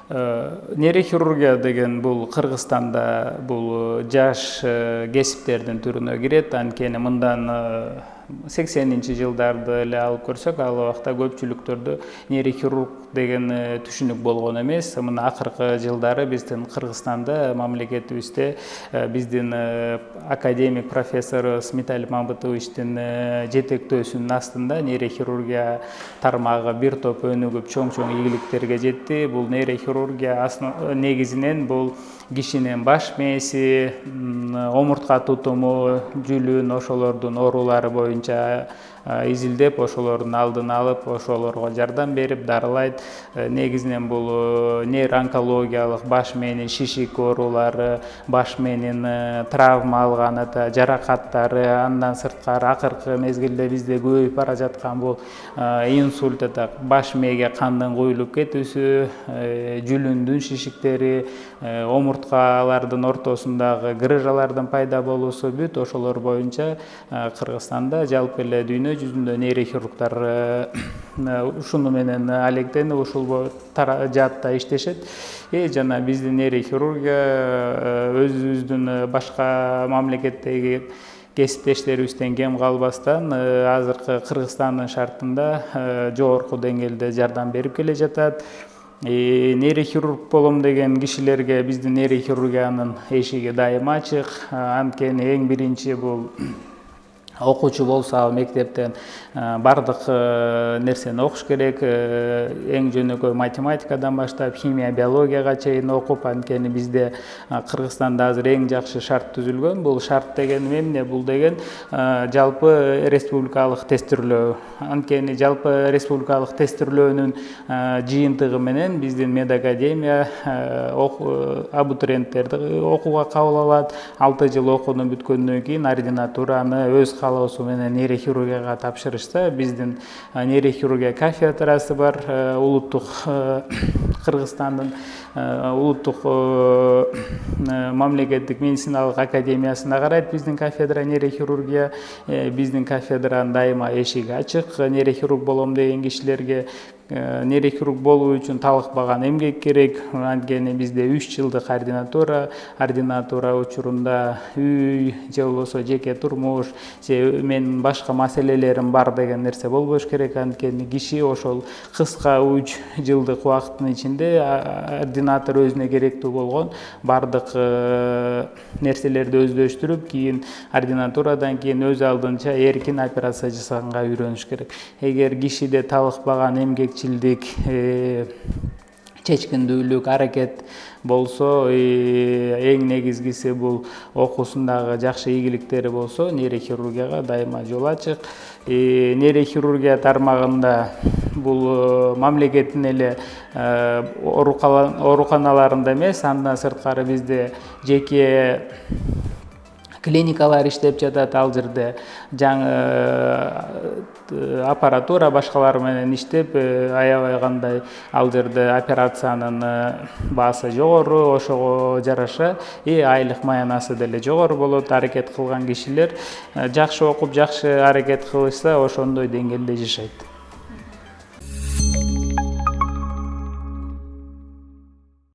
Нейрохирургия деген бул Кыргызстанда бул жаш кесиптердин түрүнө кирет. Анткени мындан 80-жылдарды эле алып көрсөк, ал убакта көпчүлүктөрдө нейрохирург деген түшүнүк болгон эмес. Мына акыркы жылдары биздин Кыргызстанда мамлекетибизде биздин академик профессор Сметалип Мамбетовичтин жетектөөсүнүн астында нейрохирургия тармагы бир топ өнүгүп чоң ийгиликтерге жетти. Бул нейрохирургия негизинен бул кишинин баш мээси, омуртка тутуму, жүлүн, ошолордун оорулары боюнча изилдеп, ошолордун алдын алып, ошолорго жардам берип, дарылайт. Негизинен бул нейроонкологиялык баш мээнин шишик оорулары, баш мээнин травма алган жаракаттары, андан сырткары акыркы мезгилде бизде көбөйүп бара жаткан бул инсульт, баш мээге кандын куюлуп кетүүсү, жүлүндүн шишиктери, омурткалардын ортосундагы грыжалардын пайда болуусу, бүт ошолор боюнча Кыргызстанда жалпы эле дүйнө жүзүндө нейрохирургдар ушуну менен алектенип ушул жаатта иштешет. Жана биздин нейрохирургия өзүбүздүн башка мамлекеттеги кесиптештерибизден кем калбастан азыркы Кыргызстандын шартында жогорку деңгээлде жардам берип келе жатат. Нейрохирург болом деген кишилерге биздин нейрохирургиянын эшиги дайыма ачык. Анткени эң биринчи бул окуучу болсо мектептен бардык нерсени окуш керек. Эң жөнөкөй математикадан баштап химия, биологияга чейин окуп, анткени бизде Кыргызстанда азыр эң жакшы шарт түзүлгөн. Бул шарт деген эмне? Бул деген жалпы республикалык тестирлөө. Анткени жалпы республикалык тестирлөөнүн жыйынтыгы менен биздин медакадемия абитуриенттерди окууга кабыл алат. 6 жыл окууну бүткөндөн кийин ординатураны өз каалоосу менен нейрохирургияга тапшырышса, биздин нейрохирургия кафедрасы бар, улуттук Кыргызстандын улуттук мамлекеттик медициналык академиясына карайт биздин кафедра нейрохирургия. Биздин кафедранын дайыма эшиги ачык. Нейрохирург болом деген кишилерге нейрохирург болуу үчүн талыкпаган эмгек керек. Анткени бизде 3 жылдык ординатура учурунда үй же болбосо жеке турмуш, менин башка маселелерим бар деген нерсе болбош керек. Анткени киши ошол кыска 3 жылдык убакыттын ичинде ординатор өзүнө керектүү болгон бардык нерселерди өздөштүрүп, кийин ординатурадан кийин өз алдынча эркин операция жасаганга үйрөнүш керек. Эгер кишиде талыкпаган эмгекчилдик, чечкиндүүлүк, аракет болсо, эң негизгиси бул окуусундагы жакшы ийгиликтери болсо, нейрохирургияга дайыма жол ачык. Нейрохирургия тармагында бул мамлекеттин эле ооруканаларында эмес, андан сырткары бизде жеке клиникалар иштеп жатат. Ал жерде жаңы аппаратура башкалар менен иштеп, аябай кандай ал жерде операциянын баасы жогору, ошого жараша айлык маянасы деле жогору болот. Аракет кылган кишилер жакшы окуп, жакшы аракет кылышса, ошондой деңгээлде жашайт.